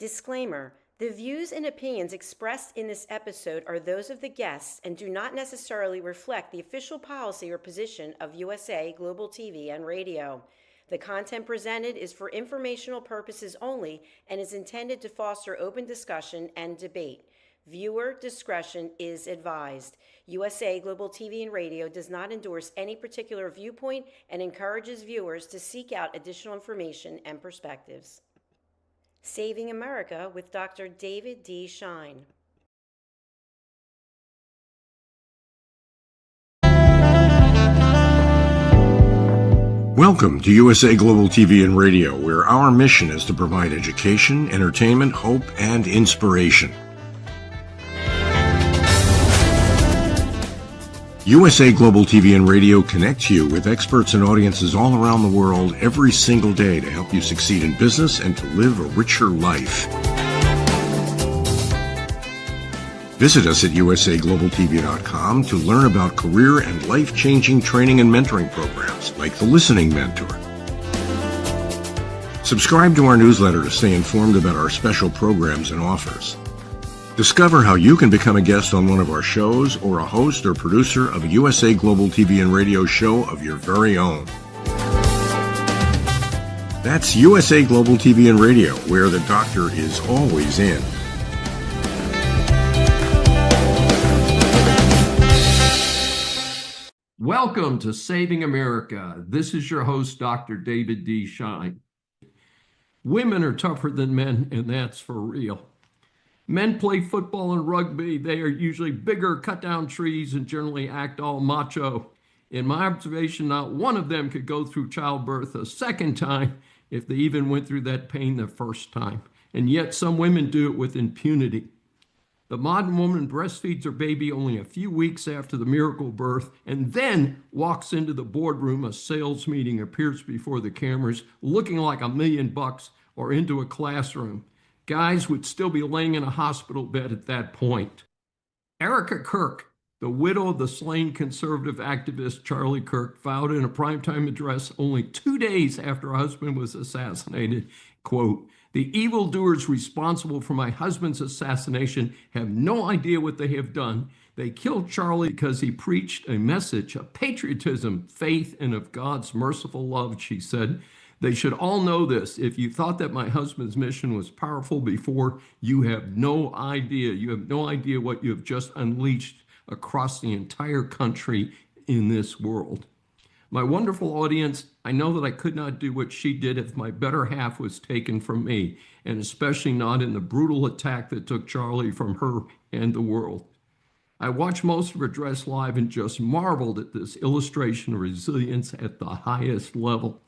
Disclaimer: the views and opinions expressed in this episode are those of the guests and do not necessarily reflect the official policy or position of USA Global TV and Radio. The content presented is for informational purposes only and is intended to foster open discussion and debate. Viewer discretion is advised. USA Global TV and Radio does not endorse any particular viewpoint and encourages viewers to seek out additional information and perspectives. Saving America with Dr. David D. Schein. Welcome to USA Global TV and Radio, where our mission is to provide education, entertainment, hope, and inspiration. USA Global TV and Radio connects you with experts and audiences all around the world every single day to help you succeed in business and to live a richer life. Visit us at usaglobaltv.com to learn about career and life-changing training and mentoring programs like the Listening Mentor. Subscribe to our newsletter to stay informed about our special programs and offers. Discover how you can become a guest on one of our shows or a host or producer of a USA Global TV and Radio show of your very own. That's USA Global TV and Radio, where the doctor is always in. Welcome to Saving America. This is your host, Dr. David D. Schein. Women are tougher than men, and that's for real. Men play football and rugby. They are usually bigger, cut down trees, and generally act all macho. In my observation, not one of them could go through childbirth a second time if they even went through that pain the first time. And yet some women do it with impunity. The modern woman breastfeeds her baby only a few weeks after the miracle birth and then walks into the boardroom, a sales meeting, appears before the cameras looking like $1 million, or into a classroom. Guys would still be laying in a hospital bed at that point. Erika Kirk, the widow of the slain conservative activist Charlie Kirk, vowed in a primetime address only 2 days after her husband was assassinated, quote, "The evildoers responsible for my husband's assassination have no idea what they have done. They killed Charlie because he preached a message of patriotism, faith, and of God's merciful love," she said. "They should all know this. If you thought that my husband's mission was powerful before, you have no idea. You have no idea what you have just unleashed across the entire country in this world." My wonderful audience, I know that I could not do what she did if my better half was taken from me, and especially not in the brutal attack that took Charlie from her and the world. I watched most of her address live and just marveled at this illustration of resilience at the highest level.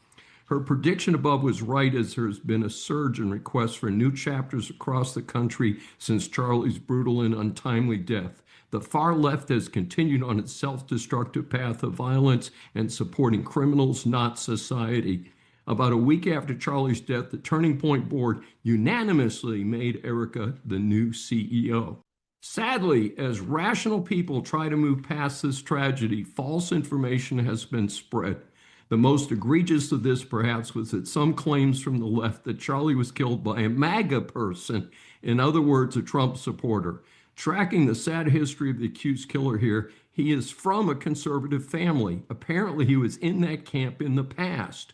Her prediction above was right, as there has been a surge in requests for new chapters across the country since Charlie's brutal and untimely death. The far left has continued on its self-destructive path of violence and supporting criminals, not society. About a week after Charlie's death, the Turning Point Board unanimously made Erika the new CEO. Sadly, as rational people try to move past this tragedy, false information has been spread. The most egregious of this, perhaps, was that some claims from the left that Charlie was killed by a MAGA person, in other words, a Trump supporter. Tracking the sad history of the accused killer here, he is from a conservative family. Apparently, he was in that camp in the past.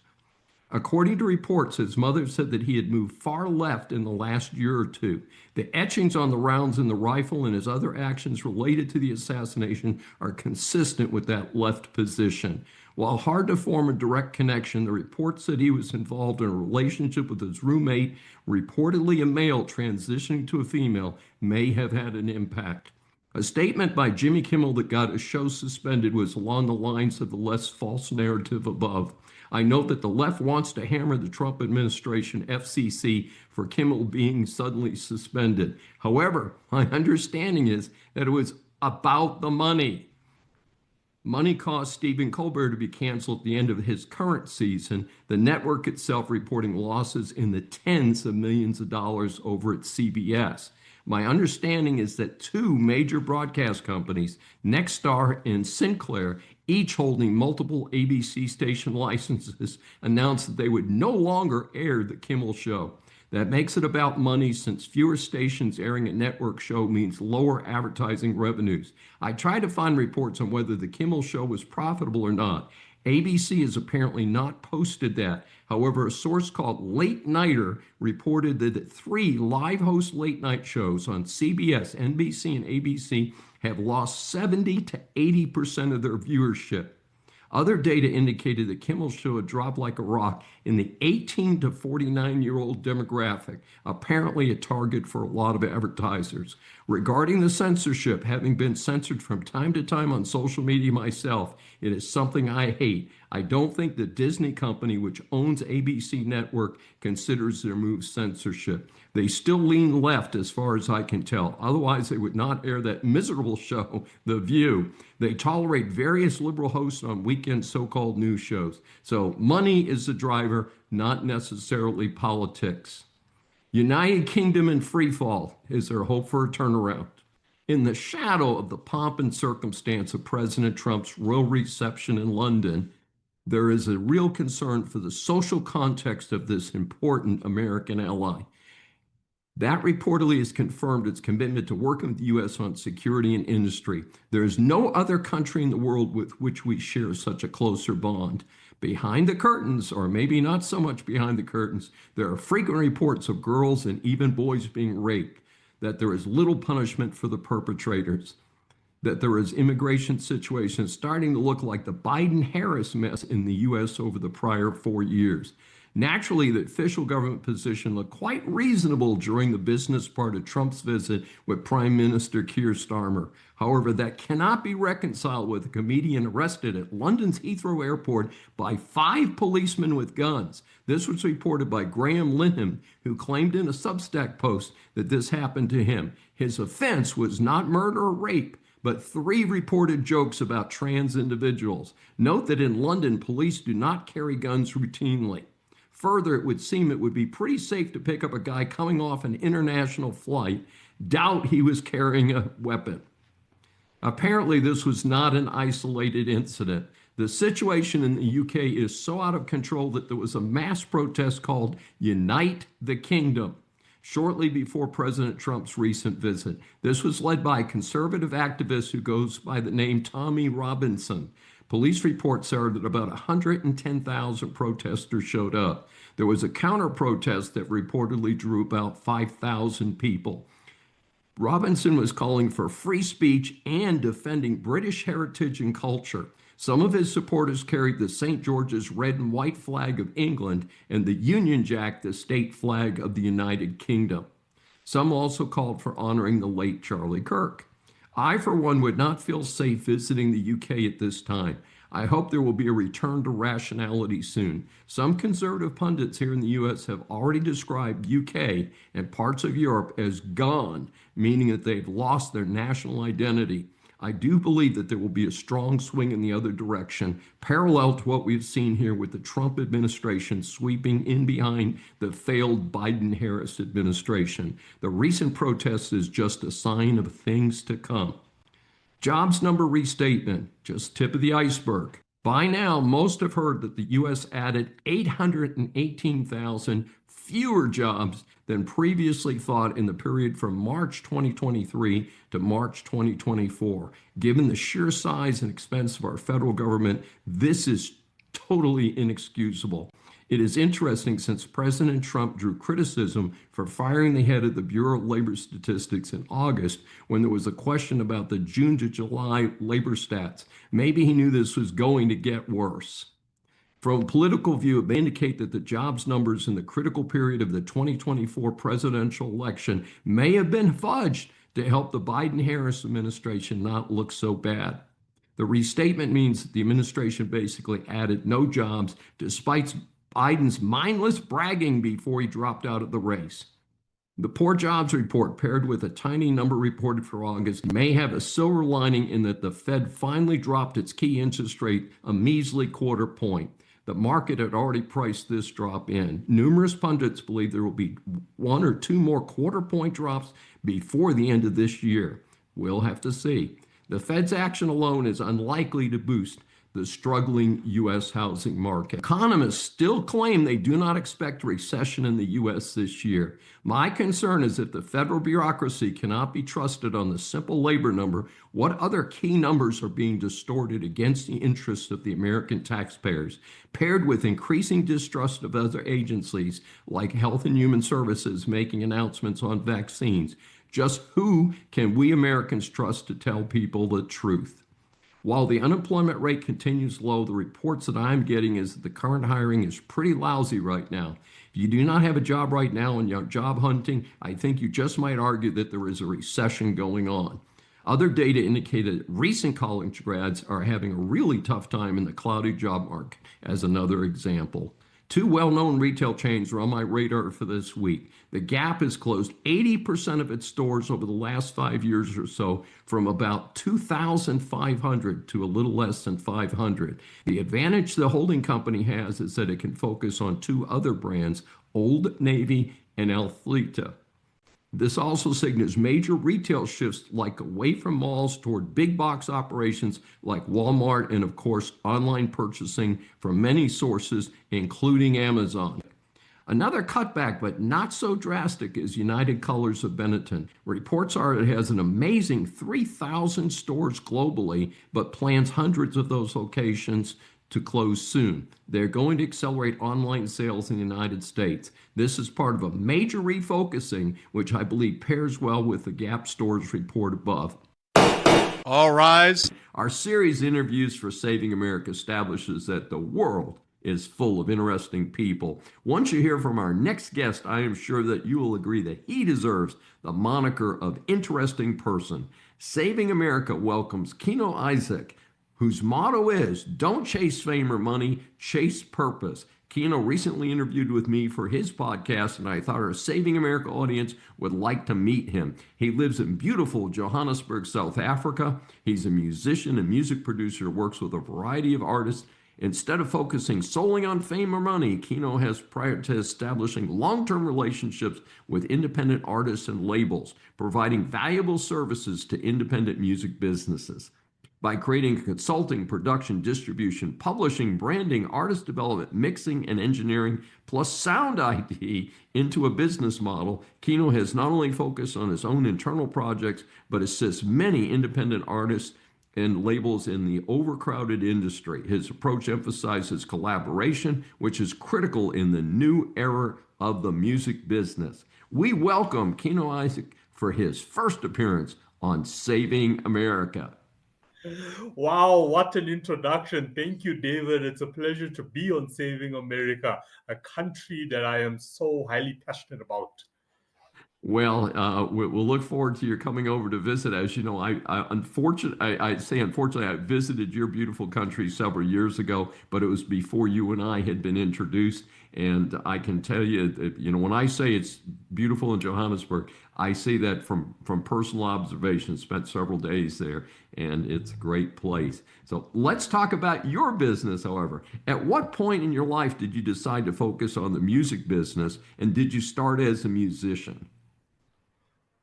According to reports, his mother said that he had moved far left in the last year or two. The etchings on the rounds in the rifle and his other actions related to the assassination are consistent with that left position. While hard to form a direct connection, the report said he was involved in a relationship with his roommate, reportedly a male transitioning to a female, may have had an impact. A statement by Jimmy Kimmel that got his show suspended was along the lines of the less false narrative above. I note that the left wants to hammer the Trump administration, FCC, for Kimmel being suddenly suspended. However, my understanding is that it was about the money. Money caused Stephen Colbert to be canceled at the end of his current season, the network itself reporting losses in the tens of millions of dollars over at CBS. My understanding is that two major broadcast companies, Nexstar and Sinclair, each holding multiple ABC station licenses, announced that they would no longer air the Kimmel Show. That makes it about money since fewer stations airing a network show means lower advertising revenues. I tried to find reports on whether the Kimmel show was profitable or not. ABC has apparently not posted that. However, a source called Late Nighter reported that 3 live host late night shows on CBS, NBC, and ABC have lost 70 to 80% of their viewership. Other data indicated that Kimmel's show had dropped like a rock in the 18 to 49-year-old demographic, apparently a target for a lot of advertisers. Regarding the censorship, having been censored from time to time on social media myself, it is something I hate. I don't think the Disney company, which owns ABC Network, considers their move censorship. They still lean left as far as I can tell. Otherwise, they would not air that miserable show, The View. They tolerate various liberal hosts on weekend so-called news shows. So money is the driver, not necessarily politics. United Kingdom in free fall. Is there hope for a turnaround? In the shadow of the pomp and circumstance of President Trump's royal reception in London, there is a real concern for the social context of this important American ally. That reportedly has confirmed its commitment to working with the U.S. on security and industry. There is no other country in the world with which we share such a closer bond. Behind the curtains, or maybe not so much behind the curtains, there are frequent reports of girls and even boys being raped, that there is little punishment for the perpetrators, that there is immigration situations starting to look like the Biden-Harris mess in the U.S. over the prior 4 years. Naturally, the official government position looked quite reasonable during the business part of Trump's visit with Prime Minister Keir Starmer. However, that cannot be reconciled with a comedian arrested at London's Heathrow Airport by 5 policemen with guns. This was reported by Graham Linham, who claimed in a Substack post that this happened to him. His offense was not murder or rape, but 3 reported jokes about trans individuals. Note that in London, police do not carry guns routinely. Further, it would seem it would be pretty safe to pick up a guy coming off an international flight. Doubt he was carrying a weapon. Apparently, this was not an isolated incident. The situation in the UK is so out of control that there was a mass protest called Unite the Kingdom shortly before President Trump's recent visit. This was led by a conservative activist who goes by the name Tommy Robinson. Police reports are that about 110,000 protesters showed up. There was a counter-protest that reportedly drew about 5,000 people. Robinson was calling for free speech and defending British heritage and culture. Some of his supporters carried the St. George's red and white flag of England and the Union Jack, the state flag of the United Kingdom. Some also called for honoring the late Charlie Kirk. I, for one, would not feel safe visiting the UK at this time. I hope there will be a return to rationality soon. Some conservative pundits here in the US have already described UK and parts of Europe as gone, meaning that they've lost their national identity. I do believe that there will be a strong swing in the other direction, parallel to what we've seen here with the Trump administration sweeping in behind the failed Biden-Harris administration. The recent protest is just a sign of things to come. Jobs number restatement, just tip of the iceberg. By now, most have heard that the U.S. added 818,000 fewer jobs than previously thought in the period from March 2023 to March 2024. Given the sheer size and expense of our federal government, this is totally inexcusable. It is interesting since President Trump drew criticism for firing the head of the Bureau of Labor Statistics in August when there was a question about the June to July labor stats. Maybe he knew this was going to get worse. From a political view, it may indicate that the jobs numbers in the critical period of the 2024 presidential election may have been fudged to help the Biden-Harris administration not look so bad. The restatement means that the administration basically added no jobs despite Biden's mindless bragging before he dropped out of the race. The poor jobs report, paired with a tiny number reported for August, may have a silver lining in that the Fed finally dropped its key interest rate a measly quarter point. The market had already priced this drop in. Numerous pundits believe there will be 1 or 2 more quarter point drops before the end of this year. We'll have to see. The Fed's action alone is unlikely to boost the struggling U.S. housing market. Economists still claim they do not expect a recession in the U.S. this year. My concern is if the federal bureaucracy cannot be trusted on the simple labor number, what other key numbers are being distorted against the interests of the American taxpayers, paired with increasing distrust of other agencies like Health and Human Services making announcements on vaccines. Just who can we Americans trust to tell people the truth? While the unemployment rate continues low, the reports that I'm getting is that the current hiring is pretty lousy right now. If you do not have a job right now and you're job hunting, I think you just might argue that there is a recession going on. Other data indicate that recent college grads are having a really tough time in the cloudy job market, as another example. Two well-known retail chains are on my radar for this week. The Gap has closed 80% of its stores over the last 5 years or so, from about 2,500 to a little less than 500. The advantage the holding company has is that it can focus on two other brands, Old Navy and Athleta. This also signals major retail shifts like away from malls toward big box operations like Walmart and, of course, online purchasing from many sources, including Amazon. Another cutback, but not so drastic, is United Colors of Benetton. Reports are it has an amazing 3,000 stores globally, but plans hundreds of those locations to close soon. They're going to accelerate online sales in the United States. This is part of a major refocusing, which I believe pairs well with the Gap stores report above. All rise. Our series Interviews for Saving America establishes that the world is full of interesting people. Once you hear from our next guest, I am sure that you will agree that he deserves the moniker of interesting person. Saving America welcomes Kino Isaac, whose motto is, don't chase fame or money, chase purpose. Kino recently interviewed with me for his podcast, and I thought our Saving America audience would like to meet him. He lives in beautiful Johannesburg, South Africa. He's a musician and music producer, works with a variety of artists. Instead of focusing solely on fame or money, Kino has prior to establishing long-term relationships with independent artists and labels, providing valuable services to independent music businesses. By creating consulting, production, distribution, publishing, branding, artist development, mixing, and engineering, plus sound ID into a business model, Kino has not only focused on his own internal projects, but assists many independent artists and labels in the overcrowded industry. His approach emphasizes collaboration, which is critical in the new era of the music business. We welcome Kino Isaac for his first appearance on Saving America. Wow, what an introduction. Thank you, David. It's a pleasure to be on Saving America, a country that I am so highly passionate about. Well, we'll look forward to your coming over to visit. As you know, I say unfortunately, I visited your beautiful country several years ago, but it was before you and I had been introduced. And I can tell you that, when I say it's beautiful in Johannesburg, I say that from personal observation. Spent several days there, and it's a great place. So let's talk about your business, however. At what point in your life did you decide to focus on the music business, and did you start as a musician?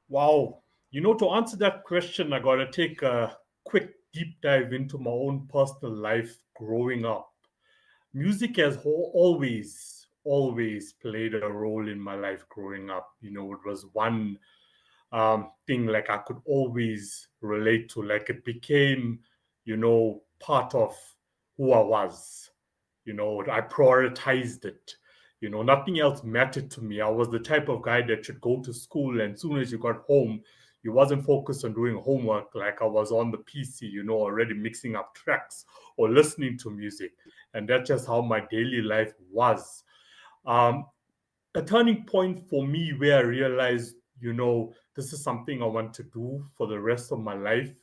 Wow. To answer that question, I got to take a quick deep dive into my own personal life growing up. Music has always played a role in my life growing up. It was one thing like I could always relate to, like it became, part of who I was. I prioritized it. Nothing else mattered to me. I was the type of guy that should go to school, and as soon as you got home, you wasn't focused on doing homework like I was on the PC, already mixing up tracks or listening to music. And that's just how my daily life was. A turning point for me where I realized, this is something I want to do for the rest of my life.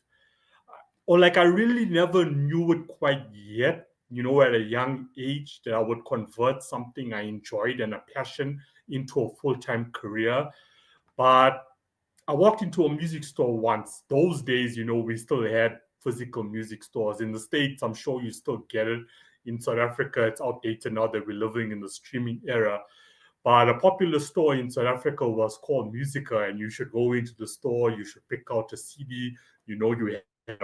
Or like I really never knew it quite yet, at a young age, that I would convert something I enjoyed and a passion into a full-time career. But I walked into a music store once. Those days, we still had physical music stores. In the States, I'm sure you still get it. In South Africa, it's outdated now that we're living in the streaming era. But a popular store in South Africa was called Musica, and you should go into the store, you should pick out a CD, you had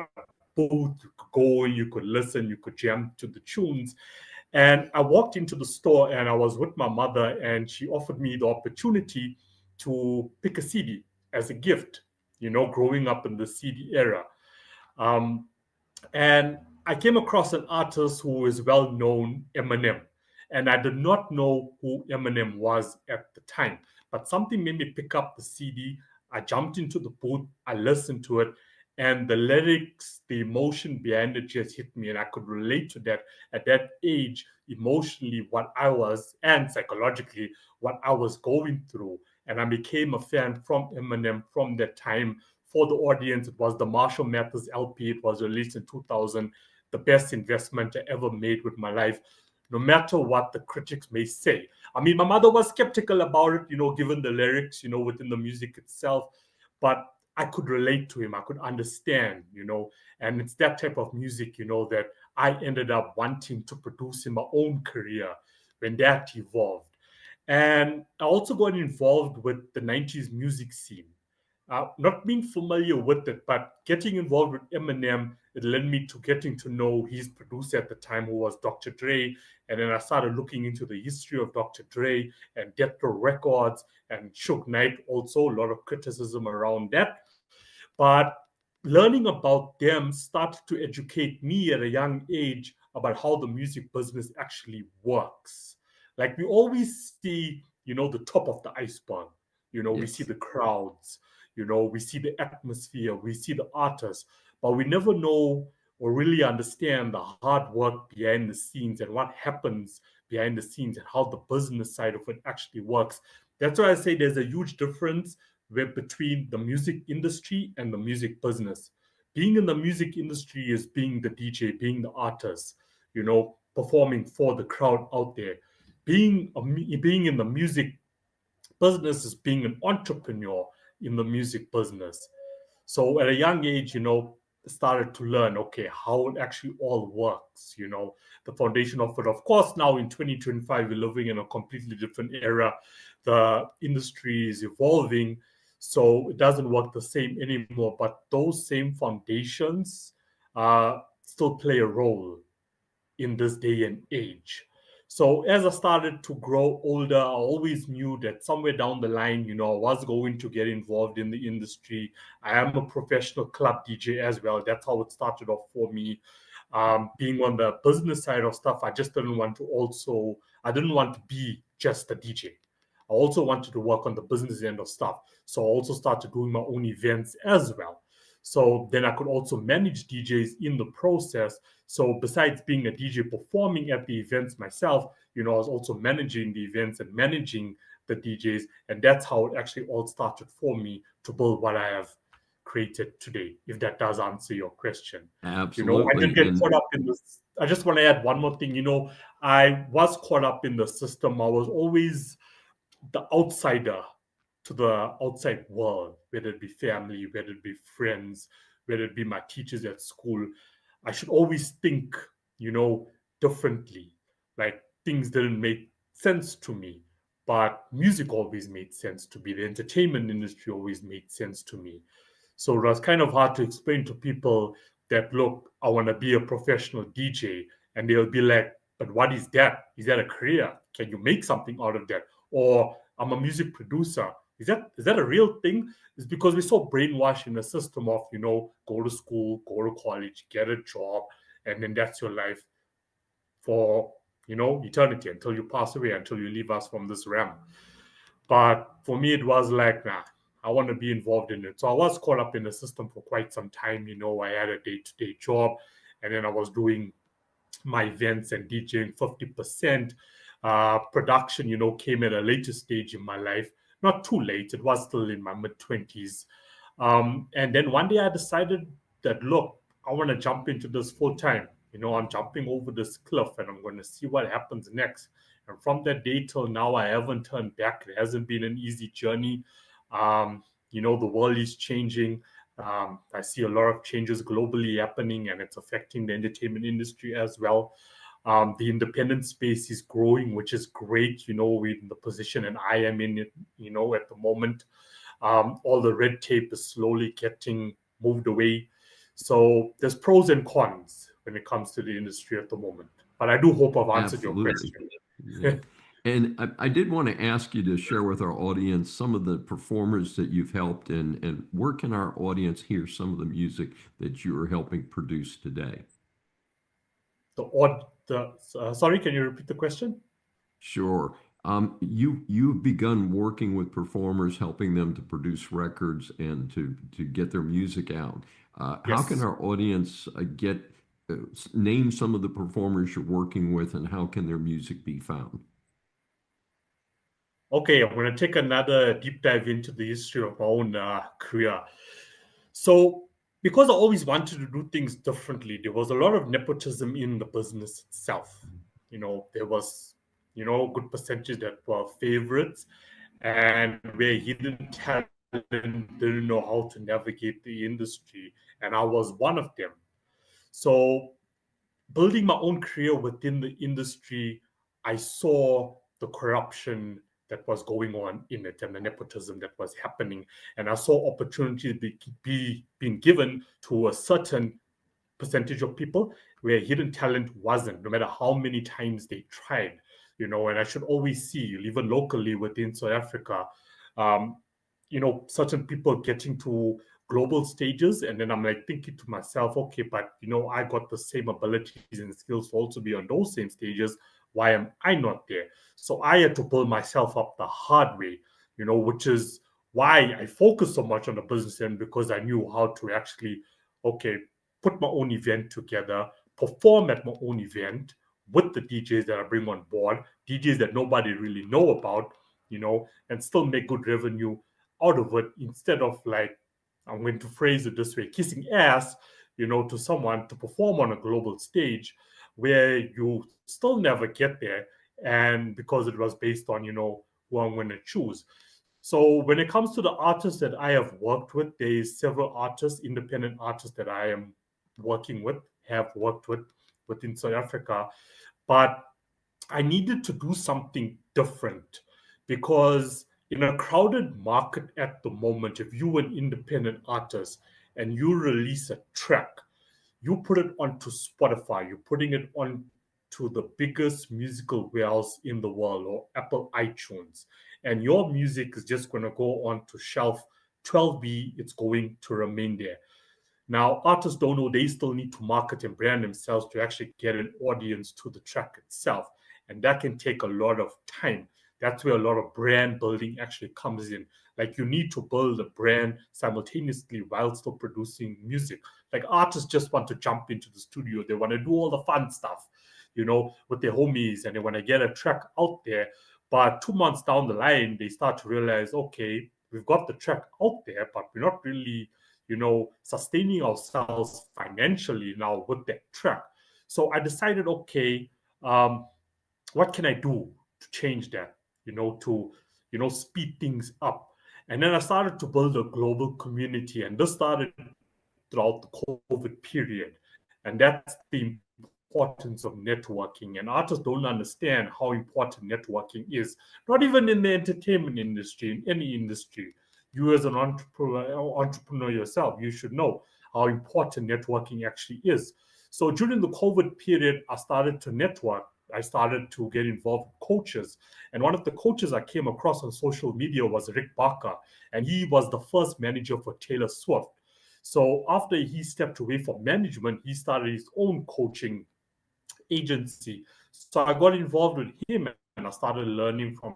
booth. You could go and you could listen, you could jam to the tunes. And I walked into the store and I was with my mother, and she offered me the opportunity to pick a CD as a gift, growing up in the CD era. Um, and I came across an artist who is well known, Eminem. And I did not know who Eminem was at the time, but something made me pick up the CD. I jumped into the booth, I listened to it, and the lyrics, the emotion behind it just hit me. And I could relate to that at that age, emotionally, what I was, and psychologically, what I was going through. And I became a fan from Eminem from that time. For the audience, it was the Marshall Mathers LP. It was released in 2000. The best investment I ever made with my life, no matter what the critics may say. I mean, my mother was skeptical about it, given the lyrics, within the music itself. But I could relate to him. I could understand, and it's that type of music, that I ended up wanting to produce in my own career when that evolved. And I also got involved with the 90s music scene. Not being familiar with it, but getting involved with Eminem, it led me to getting to know his producer at the time, who was Dr. Dre. And then I started looking into the history of Dr. Dre and Death Row Records and Suge Knight, also a lot of criticism around that. But learning about them started to educate me at a young age about how the music business actually works. Like we always see, the top of the iceberg. We see Yes. the crowds, we see the atmosphere, we see the artists, but we never know or really understand the hard work behind the scenes and what happens behind the scenes and how the business side of it actually works. That's why I say there's a huge difference between the music industry and the music business. Being in the music industry is being the DJ, being the artist, performing for the crowd out there. Being in the music business is being an entrepreneur in the music business. So at a young age, started to learn, okay, how it actually all works, the foundation of it. Of course, now in 2025, we're living in a completely different era. The industry is evolving, so it doesn't work the same anymore. But those same foundations still play a role in this day and age. So as I started to grow older, I always knew that somewhere down the line, I was going to get involved in the industry. I am a professional club DJ as well. That's how it started off for me. Being on the business side of stuff, I didn't want to be just a DJ. I also wanted to work on the business end of stuff. So I also started doing my own events as well. So then I could also manage DJs in the process. So besides being a DJ performing at the events myself, I was also managing the events and managing the DJs. And that's how it actually all started for me to build what I have created today, if that does answer your question. I did Absolutely. get And caught up in this. I just want to add one more thing. I was caught up in the system. I was always the outsider to the outside world, whether it be family, whether it be friends, whether it be my teachers at school. I should always think, differently. Like things didn't make sense to me, but music always made sense to me. The entertainment industry always made sense to me. So it was kind of hard to explain to people that, look, I want to be a professional DJ. And they'll be like, but what is that? Is that a career? Can you make something out of that? Or I'm a music producer. Is that a real thing? It's because we're so brainwashed in the system of, go to school, go to college, get a job, and then that's your life for, eternity until you pass away, until you leave us from this realm. But for me, it was like, nah, I want to be involved in it. So I was caught up in the system for quite some time. I had a day-to-day job, and then I was doing my events and DJing 50%. Production, came at a later stage in my life. Not too late. It was still in my mid-20s. And then one day I decided that, look, I want to jump into this full time. I'm jumping over this cliff and I'm going to see what happens next. And from that day till now, I haven't turned back. It hasn't been an easy journey. The world is changing. I see a lot of changes globally happening, and it's affecting the entertainment industry as well. The independent space is growing, which is great, with the position and I am in it, at the moment. All the red tape is slowly getting moved away. So there's pros and cons when it comes to the industry at the moment. But I do hope I've answered your Absolutely. question. Yeah. And I did want to ask you to share with our audience some of the performers that you've helped, and where can our audience hear some of the music that you are helping produce today? Sorry, can you repeat the question? Sure. You've begun working with performers, helping them to produce records and to get their music out. How can Yes. our audience name some of the performers you're working with, and how can their music be found? Okay, I'm going to take another deep dive into the history of my own career. So, because I always wanted to do things differently, there was a lot of nepotism in the business itself. There was, a good percentage that were favorites, and where hidden talent didn't know how to navigate the industry, and I was one of them. So, building my own career within the industry, I saw the corruption that was going on in it and the nepotism that was happening. And I saw opportunity being given to a certain percentage of people where hidden talent wasn't, no matter how many times they tried. And I should always see, even locally within South Africa, um, certain people getting to global stages, and then I'm like thinking to myself, okay, but I got the same abilities and skills to also be on those same stages. Why am I not there? So I had to build myself up the hard way, which is why I focus so much on the business end, because I knew how to actually, okay, put my own event together, perform at my own event with the DJs that I bring on board, DJs that nobody really know about, and still make good revenue out of it, instead of, like, I'm going to phrase it this way, kissing ass, to someone to perform on a global stage where you still never get there. And because it was based on, who I'm going to choose. So when it comes to the artists that I have worked with, there's several artists, independent artists that I am working with, have worked with within South Africa. But I needed to do something different, because in a crowded market at the moment, if you're an independent artist and you release a track, you put it onto Spotify, you're putting it on to the biggest musical warehouse in the world, or Apple iTunes, and your music is just going to go on to shelf 12B, it's going to remain there. Now, artists don't know they still need to market and brand themselves to actually get an audience to the track itself. And that can take a lot of time. That's where a lot of brand building actually comes in. Like, you need to build a brand simultaneously while still producing music. Like, artists just want to jump into the studio. They want to do all the fun stuff, with their homies, and they want to get a track out there. But 2 months down the line, they start to realize, okay, we've got the track out there, but we're not really sustaining ourselves financially now with that track. So I decided, okay, what can I do to change that, to, speed things up? And then I started to build a global community, and this started throughout the COVID period. And that's the importance of networking. And artists don't understand how important networking is, not even in the entertainment industry, in any industry. You, as an entrepreneur yourself, you should know how important networking actually is. So during the COVID period, I started to network. I started to get involved with coaches. And one of the coaches I came across on social media was Rick Barker. And he was the first manager for Taylor Swift. So after he stepped away from management, he started his own coaching agency. So I got involved with him, and I started learning from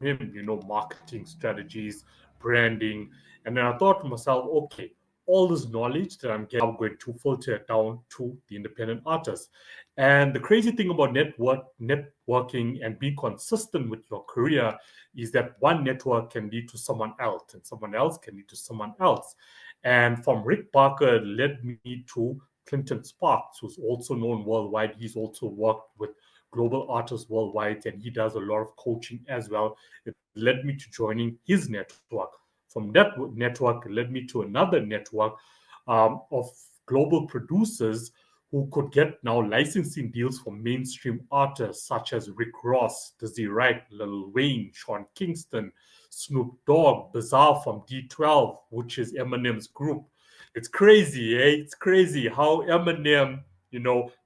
him, marketing strategies, branding. And then I thought to myself, okay, all this knowledge that I'm getting, I'm going to filter it down to the independent artists. And the crazy thing about networking and being consistent with your career is that one network can lead to someone else, and someone else can lead to someone else. And from Rick Barker, it led me to Clinton Sparks, who's also known worldwide. He's also worked with global artists worldwide, and he does a lot of coaching as well. It led me to joining his network. From that network, it led me to another network of global producers who could get now licensing deals from mainstream artists such as Rick Ross, Dizzy Wright, Lil Wayne, Sean Kingston, Snoop Dogg, Bizarre from D12, which is Eminem's group. It's crazy, eh? It's crazy how Eminem,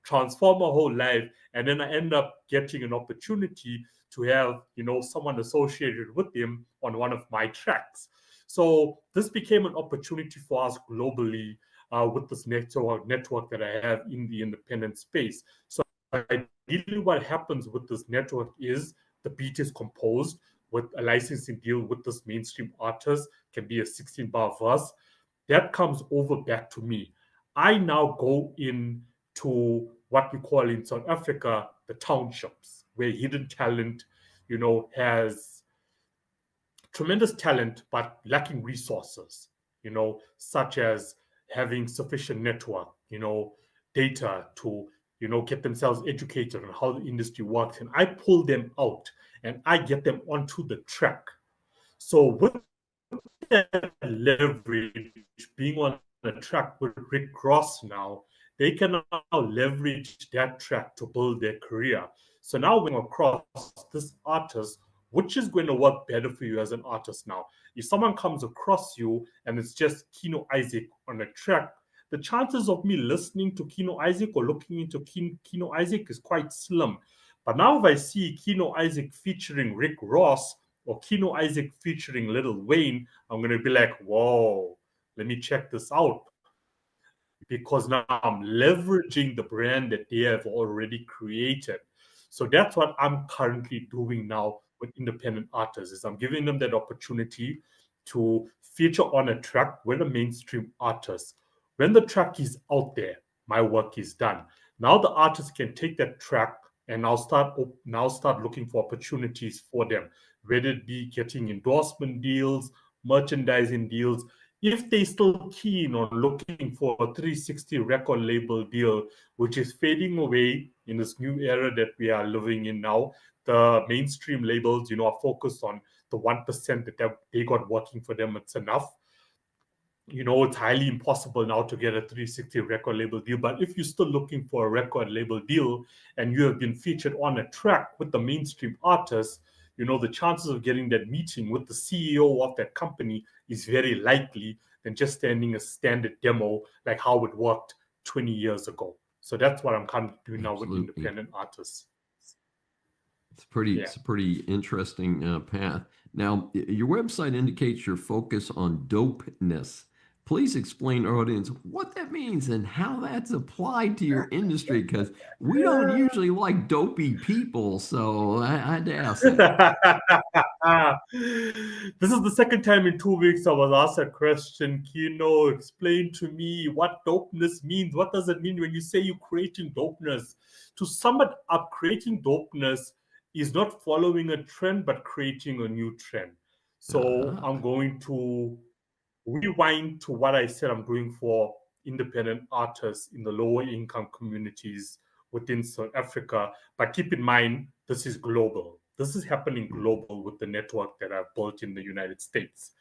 transformed my whole life, and then I end up getting an opportunity to have, someone associated with him on one of my tracks. So this became an opportunity for us globally with this network that I have in the independent space. So ideally, what happens with this network is the beat is composed with a licensing deal with this mainstream artist, can be a 16-bar verse. That comes over back to me. I now go into what we call in South Africa the townships, where hidden talent, has tremendous talent but lacking resources, such as having sufficient network, data to, get themselves educated on how the industry works. And I pull them out and I get them onto the track. So with that leverage, being on the track with Rick Ross now, they can now leverage that track to build their career. So now when across this artist, which is going to work better for you as an artist now. If someone comes across you and it's just Kino Isaac on a track, the chances of me listening to Kino Isaac or looking into Kino Isaac is quite slim. But now if I see Kino Isaac featuring Rick Ross or Kino Isaac featuring Lil Wayne, I'm going to be like, whoa, let me check this out. Because now I'm leveraging the brand that they have already created. So that's what I'm currently doing now with independent artists, is I'm giving them that opportunity to feature on a track with a mainstream artist. When the track is out there, my work is done. Now the artist can take that track and now start looking for opportunities for them, whether it be getting endorsement deals, merchandising deals. If they're still keen on looking for a 360 record label deal, which is fading away in this new era that we are living in now, the mainstream labels, are focused on the 1% that they got working for them. It's enough. It's highly impossible now to get a 360 record label deal. But if you're still looking for a record label deal and you have been featured on a track with the mainstream artist, the chances of getting that meeting with the CEO of that company is very likely than just standing a standard demo like how it worked 20 years ago. So that's what I'm kind of doing now with independent artists. It's a pretty interesting path. Now, your website indicates your focus on dopeness. Please explain to our audience what that means and how that's applied to your industry, because we don't usually like dopey people. So I had to ask that. This is the second time in 2 weeks I was asked a question. Kino, explain to me what dopeness means. What does it mean when you say you're creating dopeness? To sum it up, creating dopeness is not following a trend, but creating a new trend. So I'm going to rewind to what I said I'm doing for independent artists in the lower income communities within South Africa. But keep in mind, this is global. This is happening global with the network that I've built in the United States.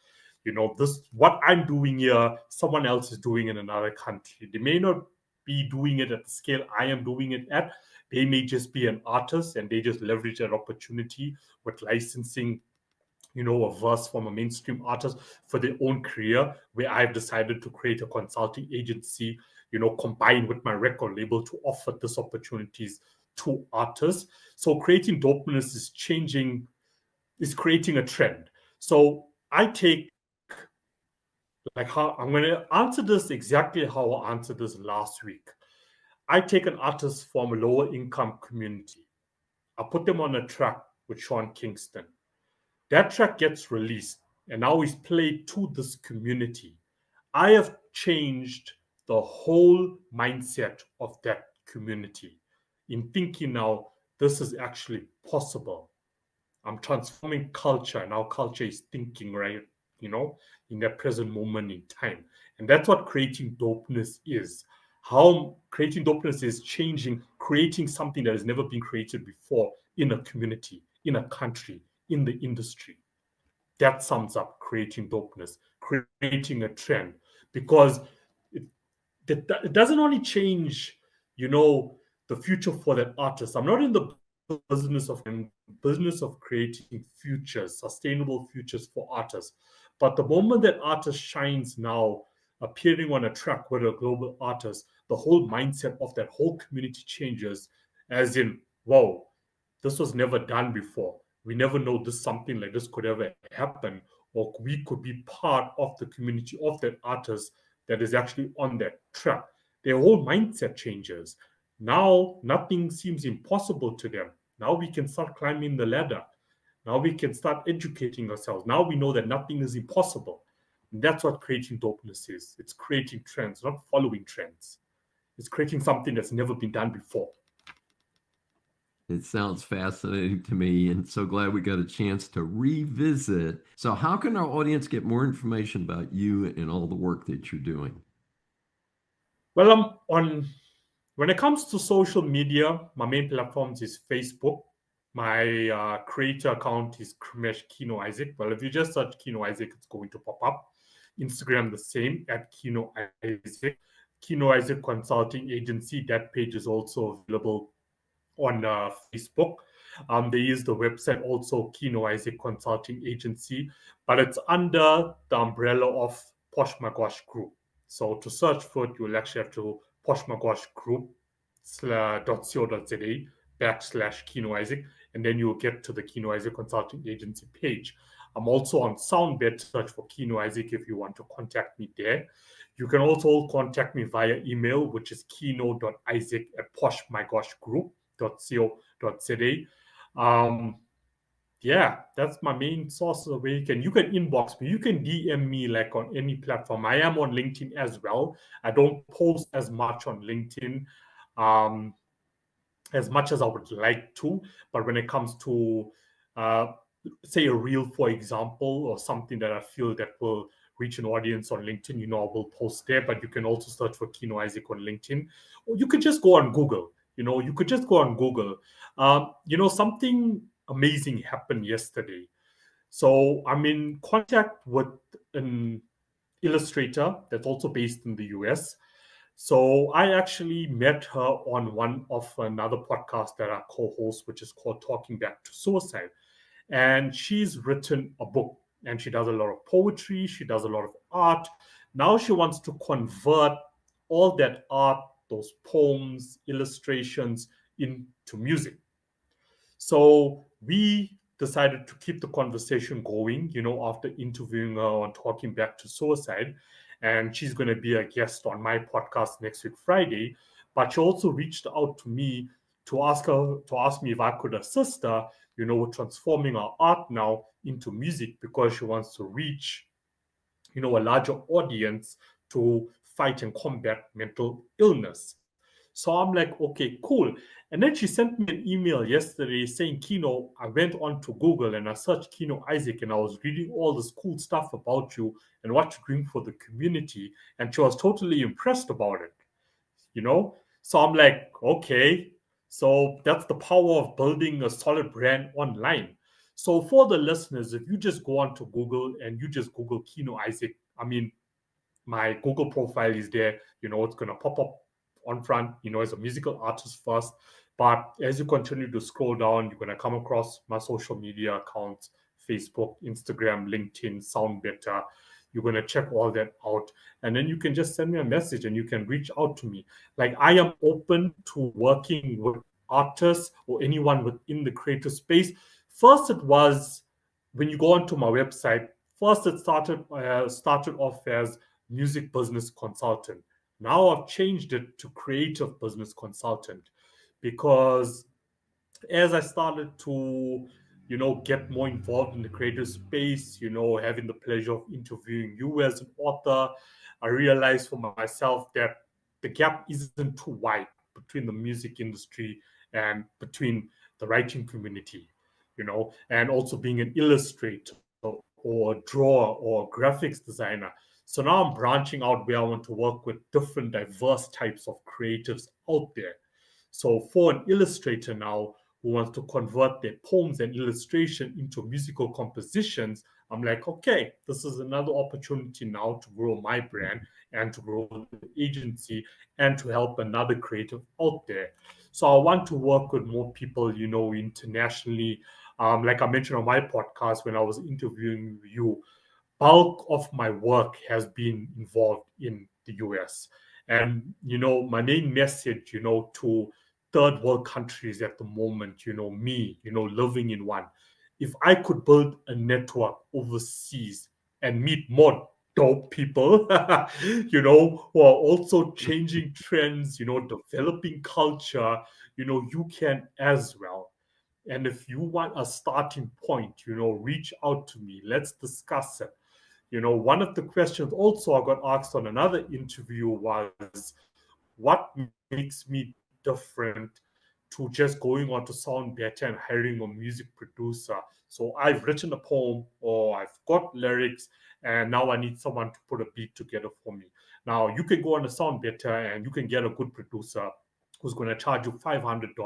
What I'm doing here, someone else is doing in another country. They may not be doing it at the scale I am doing it at. They may just be an artist and they just leverage that opportunity with licensing a verse from a mainstream artist for their own career, where I've decided to create a consulting agency, combined with my record label to offer these opportunities to artists. So creating dopeness is creating a trend. So I take, how I'm going to answer this exactly how I answered this last week. I take an artist from a lower income community. I put them on a track with Sean Kingston. That track gets released and now is played to this community. I have changed the whole mindset of that community in thinking now this is actually possible. I'm transforming culture. Now culture is thinking, right? In that present moment in time. And that's what creating dopeness is. How creating dopeness is creating something that has never been created before in a community, in a country, in the industry. That sums up creating dopeness, creating a trend, because it doesn't only change, the future for that artist. I'm not in the business of creating futures, sustainable futures for artists. But the moment that artist shines now appearing on a track with a global artist, the whole mindset of that whole community changes, as in, whoa, this was never done before. We never know this something like this could ever happen, or we could be part of the community of that artist that is actually on that track. Their whole mindset changes. Now nothing seems impossible to them. Now we can start climbing the ladder. Now we can start educating ourselves. Now we know that nothing is impossible. And that's what creating dopeness is. It's creating trends, not following trends. It's creating something that's never been done before. It sounds fascinating to me, and so glad we got a chance to revisit. So how can our audience get more information about you and all the work that you're doing? Well, when it comes to social media, my main platforms is Facebook. My creator account is Kino Isaac. Well, if you just search Kino Isaac, it's going to pop up. Instagram, the same, at Kino Isaac. Kino Isaac Consulting Agency, that page is also available on Facebook. There is the website also, Kino Isaac Consulting Agency, but it's under the umbrella of Posh Magosh Group. So to search for it, you'll actually have to poshmagoshgroup.co.za/Kino Isaac, and then you'll get to the Kino Isaac Consulting Agency page. I'm also on SoundBed. Search for Kino Isaac if you want to contact me there. You can also contact me via email, which is kino.isaac@poshmagoshgroup.co.za. Yeah, that's my main source of where you can inbox me. You can DM me like on any platform. I am on LinkedIn as well. I don't post as much on LinkedIn as much as I would like to. But when it comes to, say, a reel, for example, or something that I feel that will reach an audience on LinkedIn, I will post there. But you can also search for Kino Isaac on LinkedIn. Or you could just go on Google. Something amazing happened yesterday. So I'm in contact with an illustrator that's also based in the US. So I actually met her on one of another podcast that I co-host, which is called Talking Back to Suicide. And she's written a book, and she does a lot of poetry. She does a lot of art. Now she wants to convert all that art, those poems, illustrations, into music. So we decided to keep the conversation going, after interviewing her on Talking Back to Suicide. And she's going to be a guest on my podcast next week, Friday. But she also reached out to me to ask me if I could assist her, with transforming her art now into music, because she wants to reach, a larger audience to fight and combat mental illness. So I'm like, okay, cool. And then she sent me an email yesterday saying, Kino, I went on to Google and I searched Kino Isaac, and I was reading all this cool stuff about you and what you're doing for the community. And she was totally impressed about it, So I'm like, okay. So that's the power of building a solid brand online. So for the listeners, if you just go on to Google and you just Google Kino Isaac, my Google profile is there, it's going to pop up on front, as a musical artist first. But as you continue to scroll down, you're going to come across my social media accounts, Facebook, Instagram, LinkedIn, SoundBetter. You're going to check all that out. And then you can just send me a message and you can reach out to me. Like, I am open to working with artists or anyone within the creative space. First, it was when you go onto my website, first it started off as music business consultant. Now I've changed it to creative business consultant, because as I started to, get more involved in the creative space, having the pleasure of interviewing you as an author, I realized for myself that the gap isn't too wide between the music industry and between the writing community, and also being an illustrator or a drawer or a graphics designer. So now I'm branching out where I want to work with different diverse types of creatives out there. So for an illustrator now who wants to convert their poems and illustration into musical compositions, I'm like, okay, this is another opportunity now to grow my brand and to grow the agency and to help another creative out there. So I want to work with more people, internationally. Like I mentioned on my podcast when I was interviewing you, bulk of my work has been involved in the US. And, my main message, to third world countries at the moment, me, living in one, if I could build a network overseas and meet more dope people, who are also changing trends, developing culture, you can as well. And if you want a starting point, reach out to me. Let's discuss it. One of the questions also I got asked on another interview was, what makes me different to just going on to Sound Better and hiring a music producer? So I've written a poem or I've got lyrics and now I need someone to put a beat together for me. Now you can go on to Sound Better and you can get a good producer who's going to charge you $500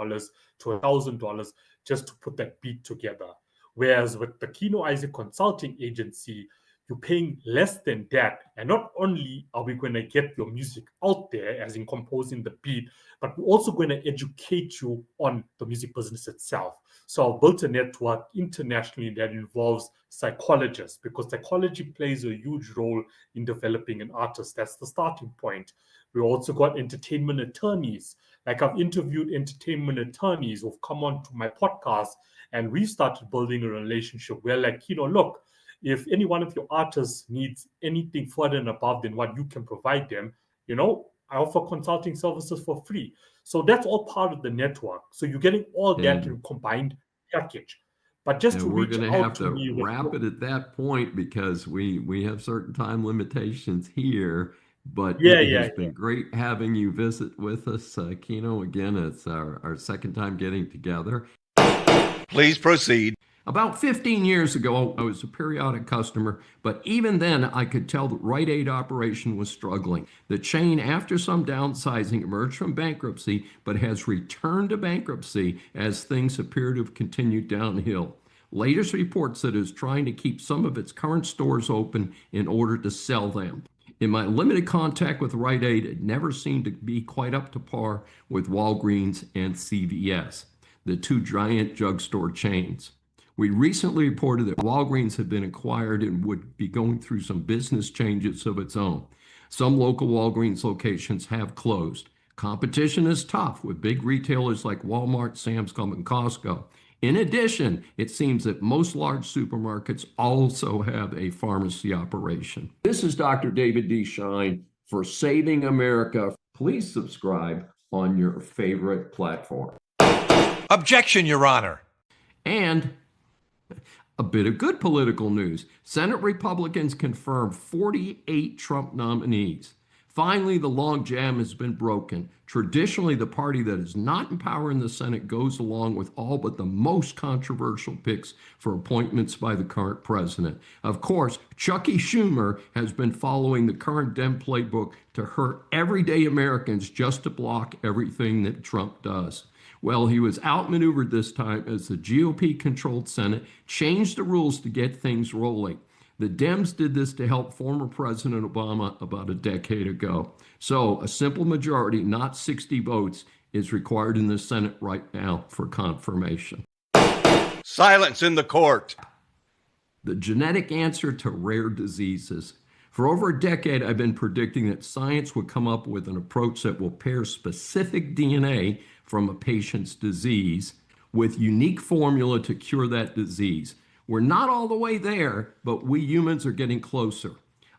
to $1,000 just to put that beat together. Whereas with the Kino Isaac Consulting Agency, you're paying less than that. And not only are we going to get your music out there, as in composing the beat, but we're also going to educate you on the music business itself. So I've built a network internationally that involves psychologists, because psychology plays a huge role in developing an artist. That's the starting point. We also got entertainment attorneys. Like, I've interviewed entertainment attorneys who've come on to my podcast, and we started building a relationship where, like, look, if any one of your artists needs anything further and above than what you can provide them, I offer consulting services for free. So that's all part of the network. So you're getting all that in a combined package. But just to we're reach going to out have to to me, wrap it at that point because we have certain time limitations here. But it has been great having you visit with us, Kino. Again, it's our second time getting together. Please proceed. About 15 years ago, I was a periodic customer, but even then I could tell the Rite Aid operation was struggling. The chain, after some downsizing, emerged from bankruptcy, but has returned to bankruptcy as things appear to have continued downhill. Latest reports that it is trying to keep some of its current stores open in order to sell them. In my limited contact with Rite Aid, it never seemed to be quite up to par with Walgreens and CVS, the two giant drugstore chains. We recently reported that Walgreens had been acquired and would be going through some business changes of its own. Some local Walgreens locations have closed. Competition is tough with big retailers like Walmart, Sam's Club, and Costco. In addition, it seems that most large supermarkets also have a pharmacy operation. This is Dr. David D. Schein for Saving America. Please subscribe on your favorite platform. Objection, Your Honor. And a bit of good political news. Senate Republicans confirmed 48 Trump nominees. Finally, the long jam has been broken. Traditionally, the party that is not in power in the Senate goes along with all but the most controversial picks for appointments by the current president. Of course, Chucky Schumer has been following the current Dem playbook to hurt everyday Americans just to block everything that Trump does. Well, he was outmaneuvered this time as the GOP-controlled Senate changed the rules to get things rolling. The Dems did this to help former President Obama about a decade ago. So a simple majority, not 60 votes, is required in the Senate right now for confirmation. Silence in the court. The genetic answer to rare diseases. For over a decade, I've been predicting that science would come up with an approach that will pair specific DNA from a patient's disease with unique formula to cure that disease. We're not all the way there, but we humans are getting closer.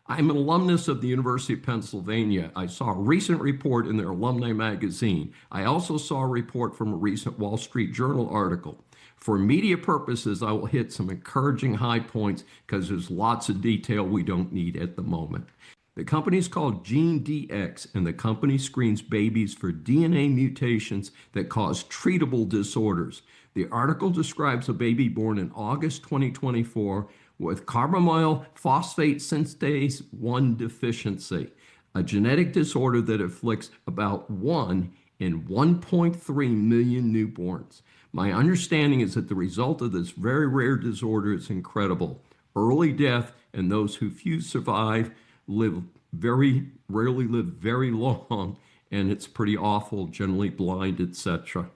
I'm an alumnus of the University of Pennsylvania. I saw a recent report in their alumni magazine. I also saw a report from a recent Wall Street Journal article. For media purposes, I will hit some encouraging high points because there's lots of detail we don't need at the moment. The company is called GeneDx, and the company screens babies for DNA mutations that cause treatable disorders. The article describes a baby born in August 2024 with carbamoyl phosphate synthase 1 deficiency, a genetic disorder that afflicts about 1 in 1.3 million newborns. My understanding is that the result of this very rare disorder is incredible. Early death, and those who few survive rarely live very long, and it's pretty awful, generally blind, etc.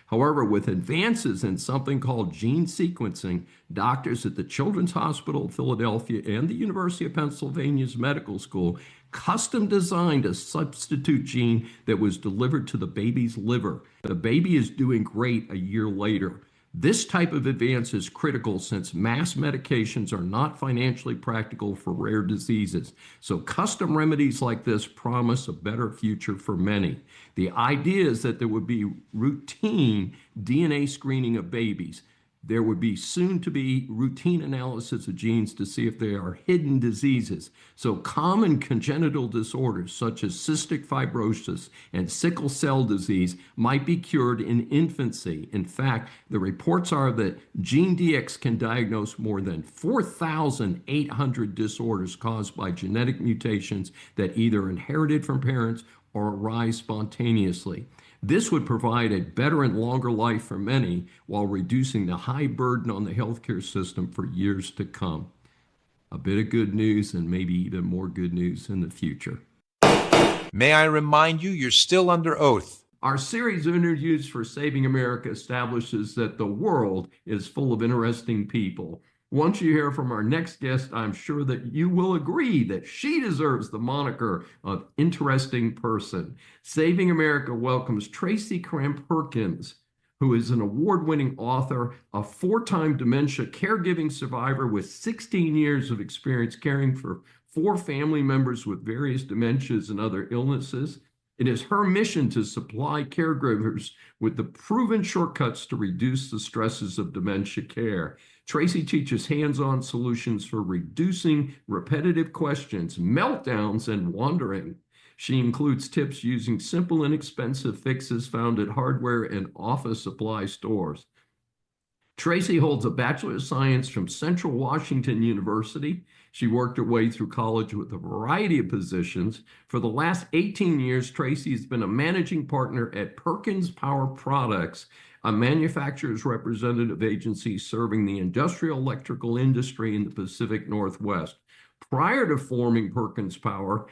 However, with advances in something called gene sequencing, doctors at the Children's Hospital of Philadelphia and the University of Pennsylvania's Medical School custom designed a substitute gene that was delivered to the baby's liver. The baby is doing great a year later. This type of advance is critical since mass medications are not financially practical for rare diseases. So custom remedies like this promise a better future for many. The idea is that there would be routine DNA screening of babies. There would be soon to be routine analysis of genes to see if there are hidden diseases. So common congenital disorders such as cystic fibrosis and sickle cell disease might be cured in infancy. In fact, the reports are that GeneDx can diagnose more than 4,800 disorders caused by genetic mutations that either inherited from parents or arise spontaneously. This would provide a better and longer life for many while reducing the high burden on the healthcare system for years to come. A bit of good news and maybe even more good news in the future. May I remind you, you're still under oath. Our series of interviews for Saving America establishes that the world is full of interesting people. Once you hear from our next guest, I'm sure that you will agree that she deserves the moniker of interesting person. Saving America welcomes Tracy Perkins, who is an award-winning author, a 4-time dementia caregiving survivor with 16 years of experience caring for 4 family members with various dementias and other illnesses. It is her mission to supply caregivers with the proven shortcuts to reduce the stresses of dementia care. Tracy teaches hands-on solutions for reducing repetitive questions, meltdowns, and wandering. She includes tips using simple, inexpensive fixes found at hardware and office supply stores. Tracy holds a Bachelor of Science from Central Washington University. She worked her way through college with a variety of positions. For the last 18 years, Tracy has been a managing partner at Perkins Power Products, a manufacturer's representative agency serving the industrial electrical industry in the Pacific Northwest. Prior to forming Perkins Power,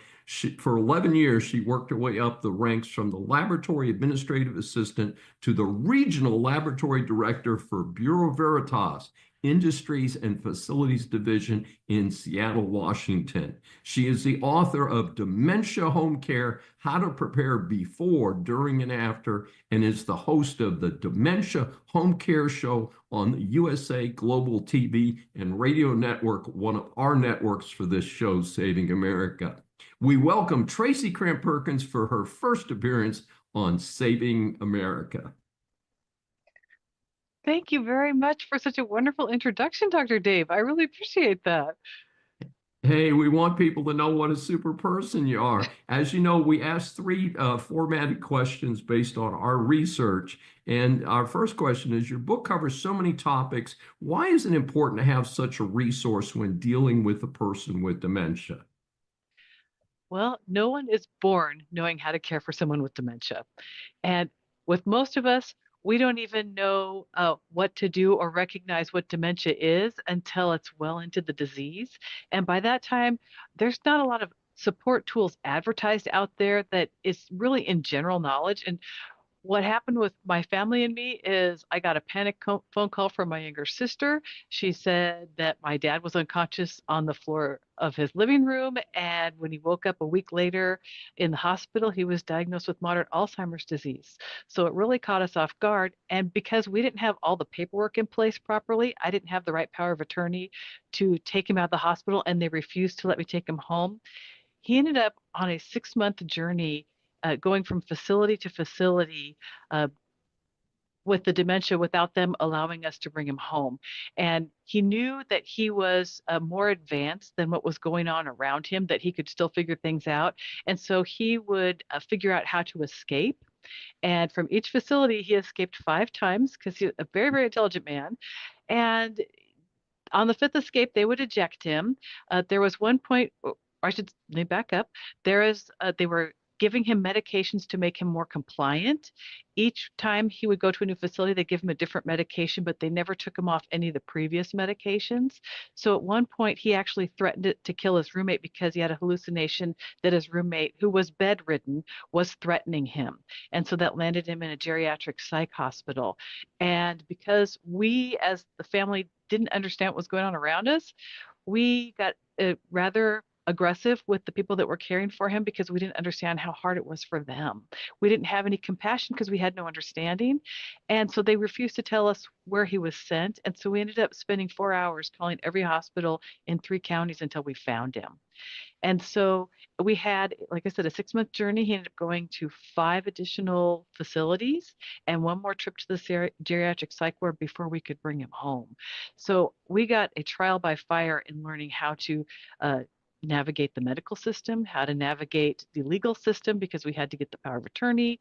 for 11 years, she worked her way up the ranks from the laboratory administrative assistant to the regional laboratory director for Bureau Veritas, Industries and Facilities Division in Seattle, Washington. She is the author of Dementia Home Care, How to Prepare Before, During, and After, and is the host of the Dementia Home Care Show on the USA Global TV and Radio Network, one of our networks for this show, Saving America. We welcome Tracy Perkins for her first appearance on Saving America. Thank you very much for such a wonderful introduction, Dr. Dave. I really appreciate that. Hey, we want people to know what a super person you are. As you know, we asked 3 formatted questions based on our research. And our first question is, your book covers so many topics. Why is it important to have such a resource when dealing with a person with dementia? Well, no one is born knowing how to care for someone with dementia. And with most of us, we don't even know what to do or recognize what dementia is until it's well into the disease. And by that time, there's not a lot of support tools advertised out there that is really in general knowledge. And what happened with my family and me is I got a panic phone call from my younger sister. She said that my dad was unconscious on the floor of his living room. And when he woke up a week later in the hospital, he was diagnosed with moderate Alzheimer's disease. So it really caught us off guard. And because we didn't have all the paperwork in place properly, I didn't have the right power of attorney to take him out of the hospital, and they refused to let me take him home. He ended up on a 6-month journey going from facility to facility with the dementia without them allowing us to bring him home. And he knew that he was more advanced than what was going on around him, that he could still figure things out. And so he would figure out how to escape. And from each facility, he escaped 5 times because he's a very, very intelligent man. And on the 5th escape, they would eject him. There was one point, or I should let me back up. They were giving him medications to make him more compliant. Each time he would go to a new facility, they give him a different medication, but they never took him off any of the previous medications. So at one point, he actually threatened to kill his roommate because he had a hallucination that his roommate, who was bedridden, was threatening him. And so that landed him in a geriatric psych hospital. And because we, as the family, didn't understand what was going on around us, we got rather aggressive with the people that were caring for him because we didn't understand how hard it was for them. We didn't have any compassion because we had no understanding. And so they refused to tell us where he was sent. And so we ended up spending 4 hours calling every hospital in 3 counties until we found him. And so we had, like I said, a 6-month journey. He ended up going to 5 additional facilities and 1 more trip to the geriatric psych ward before we could bring him home. So we got a trial by fire in learning how to navigate the medical system, how to navigate the legal system, because we had to get the power of attorney,